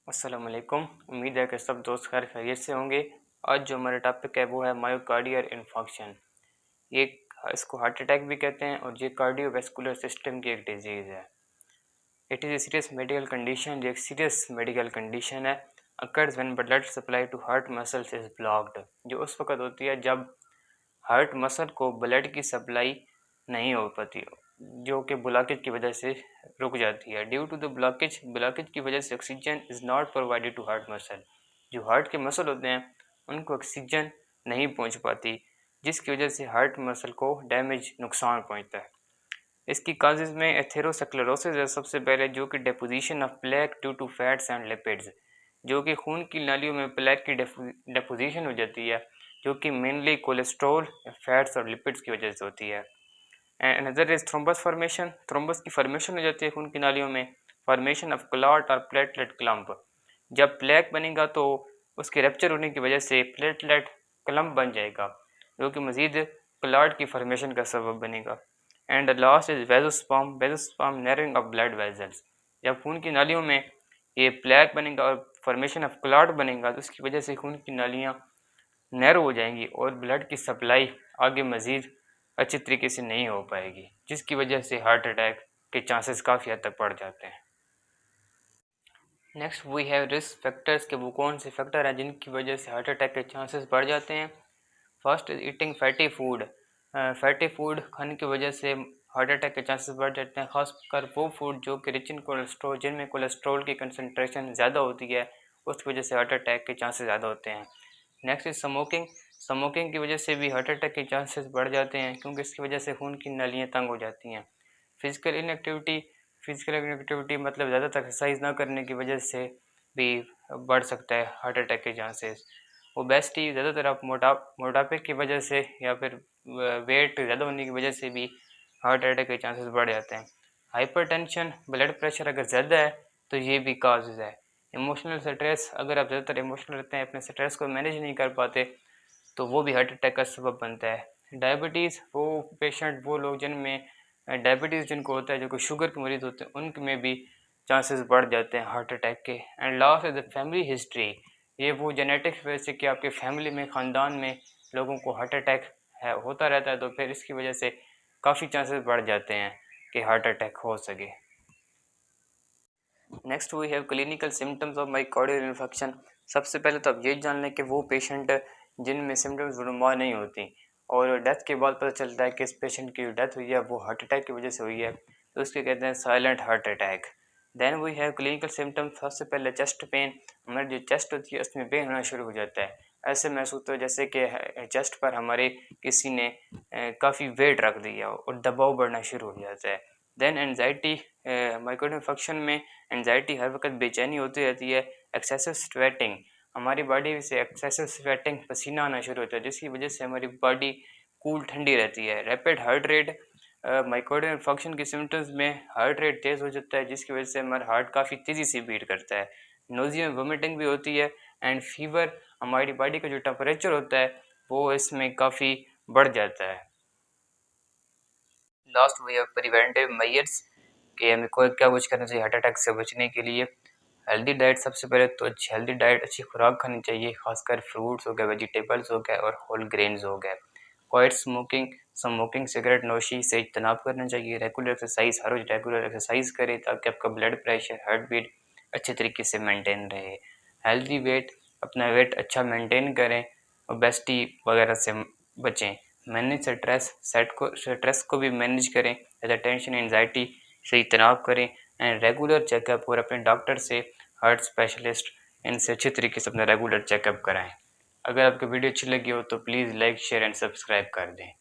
अस्सलाम वालेकुम। उम्मीद है कि सब दोस्त खैर खैरियत से होंगे। आज जो हमारा टॉपिक है वो है मायोकार्डियल इन्फॉक्शन। ये इसको हार्ट अटैक भी कहते हैं और ये कार्डियोवैस्कुलर सिस्टम की एक डिजीज़ है। It is a serious medical condition. ये एक सीरियस मेडिकल कंडीशन है। Occurs when blood supply to heart muscles is blocked. जो उस वक्त होती है जब हार्ट मसल को ब्लड की सप्लाई नहीं हो पाती, जो कि ब्लॉकेज की वजह से रुक जाती है। ड्यू टू द ब्लॉकेज की वजह से oxygen is not provided to heart muscle. जो हार्ट के मसल होते हैं उनको ऑक्सीजन नहीं पहुंच पाती, जिसकी वजह से हार्ट मसल को डैमेज नुकसान पहुंचता है। इसकी काजेज़ में एथेरोस्क्लेरोसिस है सबसे पहले, जो कि deposition of plaque due to fats and lipids, जो कि खून की नालियों में प्लेक की डिपोजिशन हो जाती है, जो कि मेनली कोलेस्ट्रॉल, फैट्स और लिपिड्स की वजह से होती है। And another is thrombus formation. Thrombus की फॉर्मेशन हो जाती है खून की नालियों में। फॉर्मेशन ऑफ क्लॉट और प्लेटलेट क्लम्प। जब प्लेक बनेगा तो उसके रप्चर होने की वजह से प्लेटलेट क्लम्प बन जाएगा, जो कि मजीद क्लॉट की फॉर्मेशन का सबब बनेगा। And the last is vasospasm narrowing of blood vessels. जब खून की नालियों में ये प्लेक बनेगा और फॉर्मेशन ऑफ क्लॉट बनेगा तो उसकी वजह से खून की नालियाँ नैरो हो जाएंगी और ब्लड की सप्लाई आगे मज़ीद अच्छी तरीके से नहीं हो पाएगी, जिसकी वजह से हार्ट अटैक के चांसेस काफ़ी हद तक बढ़ जाते हैं। Next we have risk factors के वो कौन से फैक्टर हैं जिनकी वजह से हार्ट अटैक के चांसेस बढ़ जाते हैं। First is eating fatty food. Fatty food खाने की वजह से हार्ट अटैक के चांसेस बढ़ जाते हैं, खासकर वो फूड जो कि रिच इन कोलेस्ट्रॉल, जिनमें कोलेस्ट्रॉल की कंसनट्रेशन ज़्यादा होती है, उस वजह से हार्ट अटैक के चांसेस ज़्यादा होते हैं। Next is smoking. स्मोकिंग की वजह से भी हार्ट अटैक के चांसेस बढ़ जाते हैं, क्योंकि इसकी वजह से खून की नालियाँ तंग हो जाती हैं। Physical inactivity. फिजिकल इनएक्टिविटी मतलब ज़्यादातर एक्सरसाइज ना करने की वजह से भी बढ़ सकता है हार्ट अटैक के चांसेस। ओबेसिटी, ज़्यादातर आप मोटापे की वजह से या फिर वेट ज़्यादा होने की वजह से भी हार्ट अटैक के चांसेस बढ़ जाते हैं। हाइपरटेंशन, ब्लड प्रेशर अगर ज़्यादा है तो ये भी काजेज़ है। इमोशनल स्ट्रेस, अगर आप ज़्यादातर इमोशनल रहते हैं, अपने स्ट्रेस को मैनेज नहीं कर पाते, तो वो भी हार्ट अटैक का सबब बनता है। डायबिटीज़, वो लोग जिनमें डायबिटीज़ जिनको होता है, जो कि शुगर के मरीज़ होते हैं, उनमें भी चांसेस बढ़ जाते हैं हार्ट अटैक के। And last is the family history. ये वो जेनेटिक्स वजह से कि आपके फैमिली में, ख़ानदान में लोगों को हार्ट अटैक होता रहता है, तो फिर इसकी वजह से काफ़ी चांसेस बढ़ जाते हैं कि हार्ट अटैक हो सके। Next we have clinical symptoms of myocardial infection. सबसे पहले तो आप ये जान लें कि वो पेशेंट जिनमें सिम्टम्स नुमा नहीं होती और डेथ के बाद पता चलता है कि इस पेशेंट की डेथ हुई है वो हार्ट अटैक की वजह से हुई है, तो उसके कहते हैं silent heart attack. Then we have clinical symptoms. सबसे पहले चेस्ट पेन। हमारी जो चेस्ट होती है उसमें पेन होना शुरू हो जाता है। ऐसे महसूस होता है जैसे कि चेस्ट पर हमारे किसी ने काफ़ी वेट रख दिया और दबाव बढ़ना शुरू हो जाता है। Then anxiety. मायोकार्डियल इन्फेक्शन में एनजाइटी, हर वक्त बेचैनी होती रहती है। एक्सेसिव स्वेटिंग, हमारी बॉडी से एक्सेसिव स्वेटिंग, पसीना आना शुरू होता है, जिसकी वजह से हमारी बॉडी कूल ठंडी रहती है। Rapid heart rate. Myocardial infection के सिम्टम्स में हार्ट रेट तेज़ हो जाता है, जिसकी वजह से हमारा हार्ट काफ़ी तेज़ी से बीट करता है। नोजिया, वोमिटिंग भी होती है। एंड फीवर, हमारी बॉडी का जो टेम्परेचर होता है वो इसमें काफ़ी बढ़ जाता है। Last way of preventive measures, कि हमें कोई क्या कुछ करना चाहिए हार्ट अटैक से बचने के लिए। हेल्दी डाइट, सबसे पहले तो अच्छी हेल्दी डाइट, अच्छी खुराक खानी चाहिए, खासकर फ्रूट्स हो गए, वेजिटेबल्स हो गए और होल ग्रेन्स हो गए। क्वाइट स्मोकिंग सिगरेट नोशी से इज्तनाब करना चाहिए। रेगुलर एक्सरसाइज, हर रोज रेगुलर एक्सरसाइज करें ताकि आपका ब्लड प्रेशर, हार्ट बीट अच्छे तरीके से मेंटेन रहे। हेल्दी वेट, अपना वेट अच्छा मेंटेन करें। ओबेसिटी वगैरह से बचें। मैनेज स्ट्रेस को भी मैनेज करें, ज़्यादा टेंशन, एंजाइटी से इज्तनाब करें। एंड रेगुलर चेकअप और अपने डॉक्टर से, हार्ट स्पेशलिस्ट, इनसे अच्छे तरीके से अपना रेगुलर चेकअप कराएं। अगर आपको वीडियो अच्छी लगी हो तो please like, share and subscribe कर दें।